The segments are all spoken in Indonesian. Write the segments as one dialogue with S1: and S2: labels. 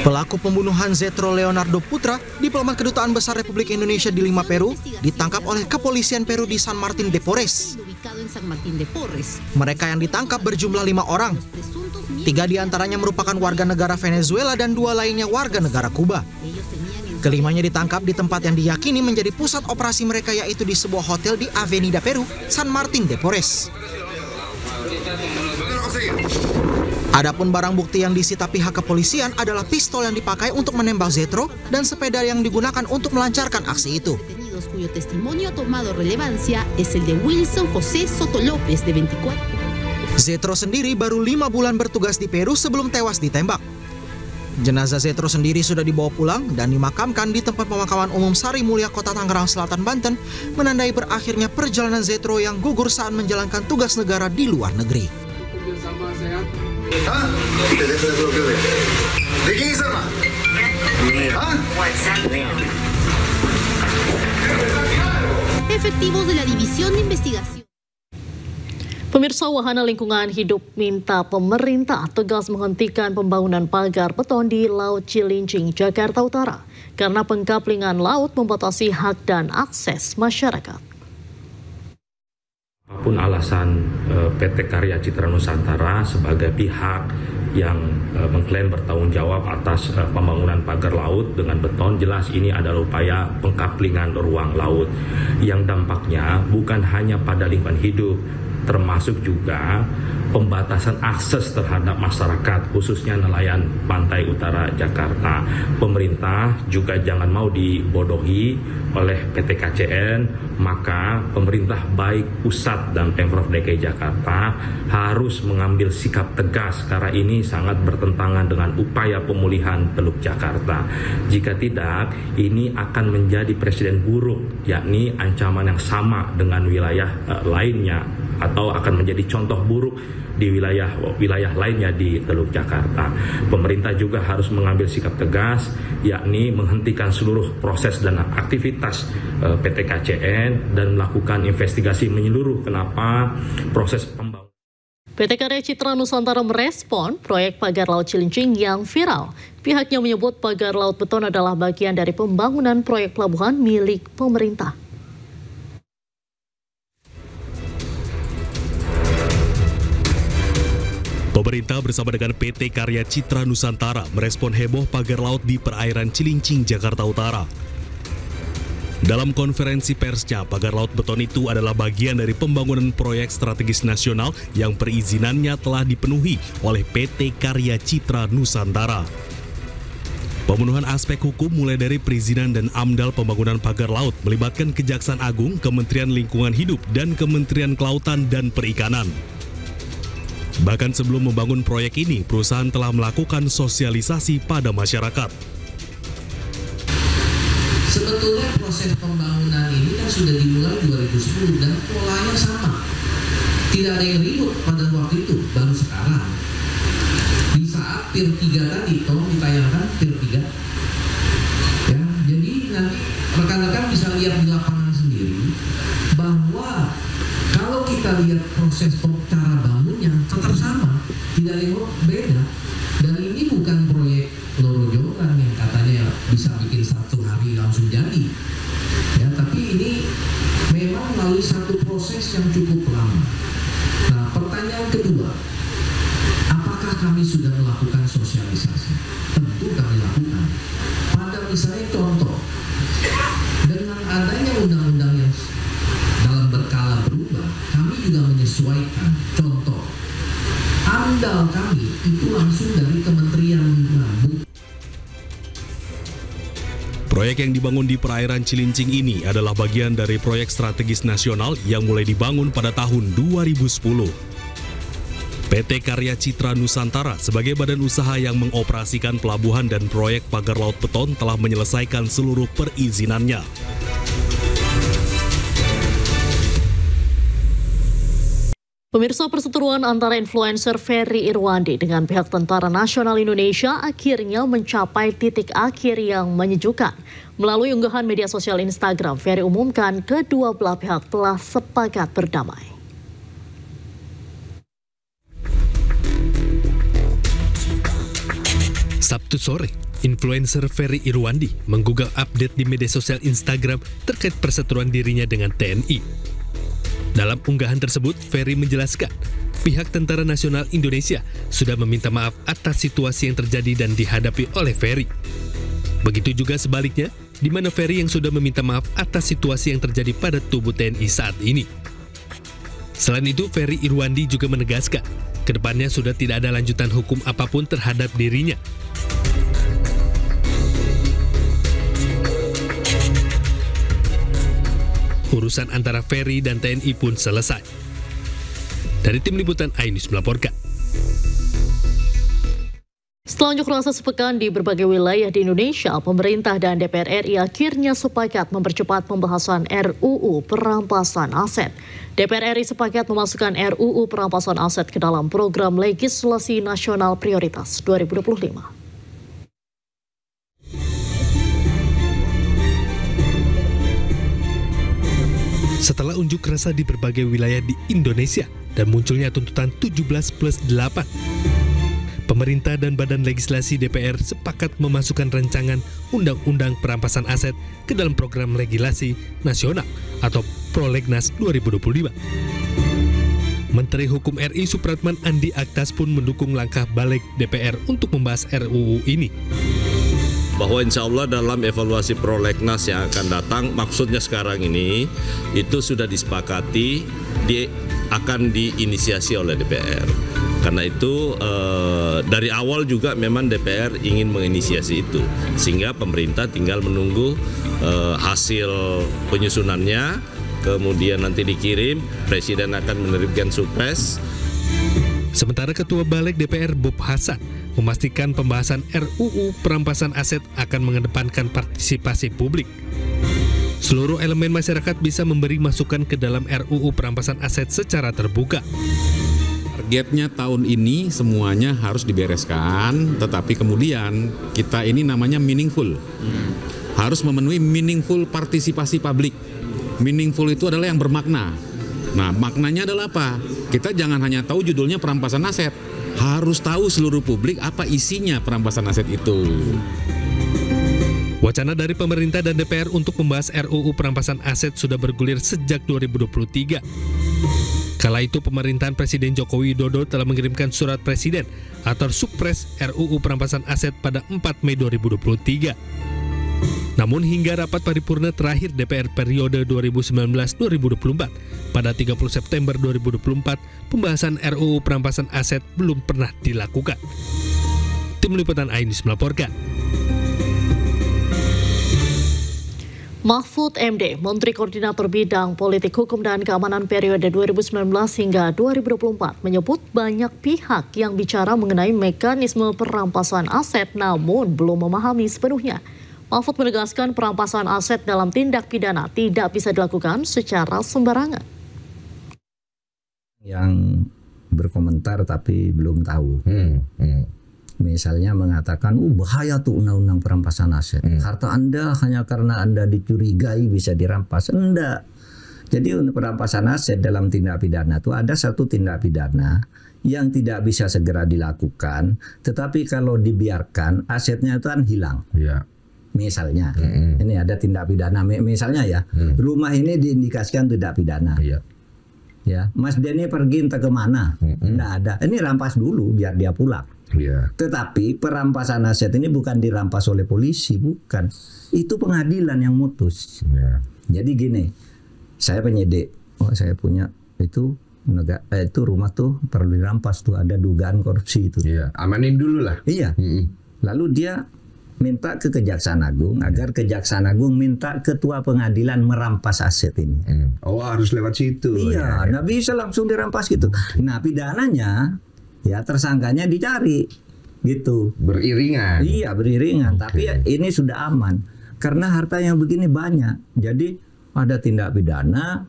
S1: Pelaku pembunuhan Zetro Leonardo Putra, diplomat Kedutaan Besar Republik Indonesia di Lima, Peru, ditangkap oleh kepolisian Peru di San Martin de Porres. Mereka yang ditangkap berjumlah 5 orang. 3 diantaranya merupakan warga negara Venezuela dan 2 lainnya warga negara Kuba. Kelimanya ditangkap di tempat yang diyakini menjadi pusat operasi mereka, yaitu di sebuah hotel di Avenida Peru, San Martin de Porres. Adapun barang bukti yang disita pihak kepolisian adalah pistol yang dipakai untuk menembak Zetro dan sepeda yang digunakan untuk melancarkan aksi itu. Zetro sendiri baru 5 bulan bertugas di Peru sebelum tewas ditembak. Jenazah Zetro sendiri sudah dibawa pulang dan dimakamkan di tempat pemakaman umum Sari Mulia, Kota Tangerang Selatan, Banten, menandai berakhirnya perjalanan Zetro yang gugur saat menjalankan tugas negara di luar negeri.
S2: ¿Ah? Te dejo de bloqueo. ¿De quién es arma? ¿Ah?
S3: Efectivos de la División de Investigación.
S4: Pemirsa, Wahana Lingkungan Hidup minta pemerintah tegas menghentikan pembangunan pagar beton di Laut Cilincing, Jakarta Utara, karena pengkaplingan laut membatasi hak dan akses masyarakat.
S5: Apapun alasan PT Karya Citra Nusantara sebagai pihak yang mengklaim bertanggung jawab atas pembangunan pagar laut dengan beton, jelas ini adalah upaya pengkaplingan ruang laut yang dampaknya bukan hanya pada lingkungan hidup, termasuk juga pembatasan akses terhadap masyarakat, khususnya nelayan pantai utara Jakarta. Pemerintah juga jangan mau dibodohi oleh PT KCN, maka pemerintah baik pusat dan Pemprov DKI Jakarta harus mengambil sikap tegas karena ini sangat bertentangan dengan upaya pemulihan Teluk Jakarta. Jika tidak, ini akan menjadi presiden buruk, yakni ancaman yang sama dengan wilayah lainnya, atau akan menjadi contoh buruk di wilayah lainnya di Teluk Jakarta. Pemerintah juga harus mengambil sikap tegas, yakni menghentikan seluruh proses dan aktivitas PT KCN dan melakukan investigasi menyeluruh kenapa proses pembangunan.
S4: PT Karya Citra Nusantara merespon proyek pagar laut Cilincing yang viral. Pihaknya menyebut pagar laut beton adalah bagian dari pembangunan proyek pelabuhan milik pemerintah.
S6: Pemerintah bersama dengan PT Karya Citra Nusantara merespon heboh pagar laut di perairan Cilincing, Jakarta Utara. Dalam konferensi persnya, pagar laut beton itu adalah bagian dari pembangunan proyek strategis nasional yang perizinannya telah dipenuhi oleh PT Karya Citra Nusantara. Pemenuhan aspek hukum mulai dari perizinan dan AMDAL pembangunan pagar laut melibatkan Kejaksaan Agung, Kementerian Lingkungan Hidup, dan Kementerian Kelautan dan Perikanan. Bahkan sebelum membangun proyek ini, perusahaan telah melakukan sosialisasi pada masyarakat.
S7: Sebetulnya proses pembangunan ini kan sudah dimulai 2010 dan polanya sama. Tidak ada yang ribut pada waktu itu, baru sekarang. Di saat Pier 3 tadi, tolong ditayangkan Pier 3. Ya, jadi nanti rekan-rekan bisa lihat di lapangan sendiri bahwa kalau kita lihat proses cara bangunnya tetap sama, tidak ada yang beda. Dan ini bukan proyek loro-joran yang katanya bisa bikin 1 hari langsung jadi. Ya, tapi ini memang melalui satu proses yang cukup lama. Nah, pertanyaan kedua, apakah kami sudah melakukan sosialisasi? Tentu kami lakukan. Pada misalnya contoh, dengan adanya undang-undang yang dalam berkala berubah, kami juga menyesuaikan. Contoh, AMDAL kami itu langsung dari Kementerian Lingkungan.
S6: Proyek yang dibangun di perairan Cilincing ini adalah bagian dari proyek strategis nasional yang mulai dibangun pada tahun 2010. PT Karya Citra Nusantara sebagai badan usaha yang mengoperasikan pelabuhan dan proyek pagar laut beton telah menyelesaikan seluruh perizinannya.
S4: Pemirsa, perseteruan antara influencer Ferry Irwandi dengan pihak Tentara Nasional Indonesia akhirnya mencapai titik akhir yang menyejukkan. Melalui unggahan media sosial Instagram, Ferry umumkan kedua belah pihak telah sepakat berdamai.
S6: Sabtu sore, influencer Ferry Irwandi menggugah update di media sosial Instagram terkait perseteruan dirinya dengan TNI. Dalam unggahan tersebut, Ferry menjelaskan pihak Tentara Nasional Indonesia sudah meminta maaf atas situasi yang terjadi dan dihadapi oleh Ferry. Begitu juga sebaliknya, di mana Ferry yang sudah meminta maaf atas situasi yang terjadi pada tubuh TNI saat ini. Selain itu, Ferry Irwandi juga menegaskan, kedepannya sudah tidak ada lanjutan hukum apapun terhadap dirinya. Urusan antara Ferry dan TNI pun selesai. Dari tim liputan iNews melaporkan.
S4: Setelah unjuk rasa sepekan di berbagai wilayah di Indonesia, pemerintah dan DPR RI akhirnya sepakat mempercepat pembahasan RUU perampasan aset. DPR RI sepakat memasukkan RUU perampasan aset ke dalam program legislasi nasional prioritas 2025.
S6: Setelah unjuk rasa di berbagai wilayah di Indonesia dan munculnya tuntutan 17+8, pemerintah dan Badan Legislasi DPR sepakat memasukkan rancangan Undang-Undang Perampasan Aset ke dalam program legislasi nasional atau Prolegnas 2025. Menteri Hukum RI Supratman Andi Aktas pun mendukung langkah balik DPR untuk membahas RUU ini.
S8: Bahwa insya Allah dalam evaluasi prolegnas yang akan datang, maksudnya sekarang ini itu sudah disepakati akan diinisiasi oleh DPR. Karena itu dari awal juga memang DPR ingin menginisiasi itu, sehingga pemerintah tinggal menunggu hasil penyusunannya, kemudian nanti dikirim, Presiden akan menerbitkan Supres.
S6: Sementara Ketua Balik DPR Bob Hasan memastikan pembahasan RUU perampasan aset akan mengedepankan partisipasi publik. Seluruh elemen masyarakat bisa memberi masukan ke dalam RUU perampasan aset secara terbuka.
S9: Targetnya tahun ini semuanya harus dibereskan, tetapi kemudian kita ini namanya meaningful. Harus memenuhi meaningful partisipasi publik. Meaningful itu adalah yang bermakna. Nah, maknanya adalah apa? Kita jangan hanya tahu judulnya perampasan aset. Harus tahu seluruh publik apa isinya perampasan aset itu.
S6: Wacana dari pemerintah dan DPR untuk membahas RUU perampasan aset sudah bergulir sejak 2023. Kala itu pemerintahan Presiden Joko Widodo telah mengirimkan surat Presiden atau Supres RUU perampasan aset pada 4 Mei 2023. Namun hingga rapat paripurna terakhir DPR periode 2019-2024 pada 30 September 2024, pembahasan RUU perampasan aset belum pernah dilakukan. Tim liputan iNews melaporkan.
S4: Mahfud MD, Menteri Koordinator Bidang Politik Hukum dan Keamanan periode 2019 hingga 2024, menyebut banyak pihak yang bicara mengenai mekanisme perampasan aset namun belum memahami sepenuhnya. Mahfud menegaskan perampasan aset dalam tindak pidana tidak bisa dilakukan secara sembarangan.
S10: Yang berkomentar tapi belum tahu. Misalnya mengatakan, bahaya tuh undang-undang perampasan aset. Harta Anda hanya karena Anda dicurigai bisa dirampas. Enggak. Jadi untuk perampasan aset dalam tindak pidana itu ada satu tindak pidana yang tidak bisa segera dilakukan, tetapi kalau dibiarkan asetnya itu kan hilang. Ya. Misalnya, ini ada tindak pidana. Misalnya ya, rumah ini diindikasikan tindak pidana. Ya, Mas Denny pergi entah kemana, nggak ada. Ini rampas dulu biar dia pulang. Tetapi perampasan aset ini bukan dirampas oleh polisi, bukan. Itu pengadilan yang mutus. Jadi gini, saya penyidik, saya punya itu rumah tuh perlu dirampas tuh, ada dugaan korupsi itu.
S11: Amanin dulu lah.
S10: Iya. Lalu dia minta ke Kejaksaan Agung agar Kejaksaan Agung minta ketua pengadilan merampas aset ini.
S11: Oh, harus lewat situ.
S10: Iya, nggak bisa langsung dirampas gitu. Nah, pidananya ya tersangkanya dicari gitu.
S11: Beriringan.
S10: Iya, beriringan. Tapi ini sudah aman karena harta yang begini banyak. Jadi ada tindak pidana,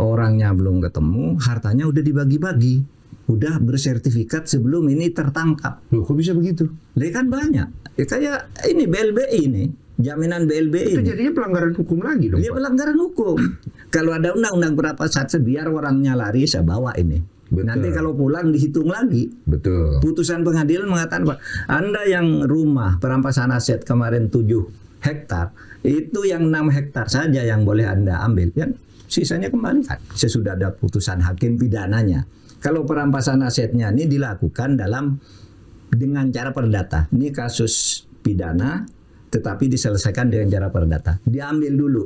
S10: orangnya belum ketemu, hartanya udah dibagi-bagi. Udah bersertifikat sebelum ini tertangkap.
S11: Loh, kok bisa begitu?
S10: Lah kan banyak. Ya, kayak ini BLBI ini, jaminan BLBI.
S11: Itu jadinya pelanggaran hukum lagi dong.
S10: Dia pelanggaran hukum. Kalau ada undang-undang perampasan aset, biar orangnya lari, saya bawa ini.
S11: Betul.
S10: Nanti kalau pulang dihitung lagi.
S11: Betul.
S10: Putusan pengadilan mengatakan, Pak, Anda yang rumah perampasan aset kemarin 7 hektar, itu yang 6 hektar saja yang boleh Anda ambil. Ya, sisanya kembalikan. Sesudah ada putusan hakim pidananya. Kalau perampasan asetnya ini dilakukan dengan cara perdata. Ini kasus pidana, tetapi diselesaikan dengan cara perdata. Diambil dulu.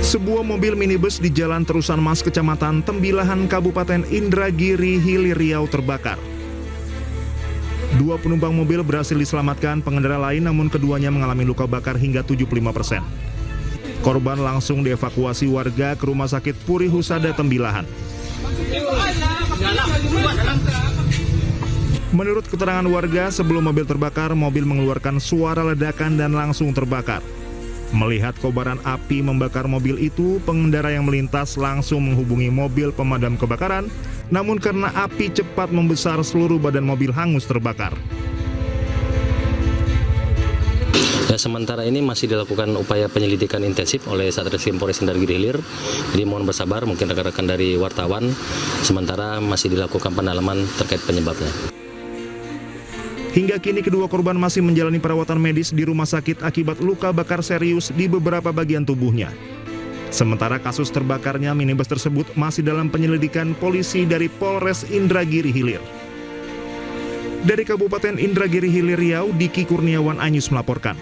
S12: Sebuah mobil minibus di Jalan Terusan Mas, Kecamatan Tembilahan, Kabupaten Indragiri Hilir Riau terbakar. 2 penumpang mobil berhasil diselamatkan, pengendara lain namun keduanya mengalami luka bakar hingga 75%. Korban langsung dievakuasi warga ke Rumah Sakit Puri Husada Tembilahan. Menurut keterangan warga, sebelum mobil terbakar, mobil mengeluarkan suara ledakan dan langsung terbakar. Melihat kobaran api membakar mobil itu, pengendara yang melintas langsung menghubungi mobil pemadam kebakaran, namun karena api cepat membesar, seluruh badan mobil hangus terbakar.
S13: Ya, sementara ini masih dilakukan upaya penyelidikan intensif oleh Satreskrim Polres Indragiri Hilir. Jadi mohon bersabar, mungkin rekan-rekan dari wartawan, sementara masih dilakukan pendalaman terkait penyebabnya.
S12: Hingga kini kedua korban masih menjalani perawatan medis di rumah sakit akibat luka bakar serius di beberapa bagian tubuhnya. Sementara kasus terbakarnya minibus tersebut masih dalam penyelidikan polisi dari Polres Indragiri Hilir. Dari Kabupaten Indragiri Hilir Riau, Diki Kurniawan Anyus melaporkan.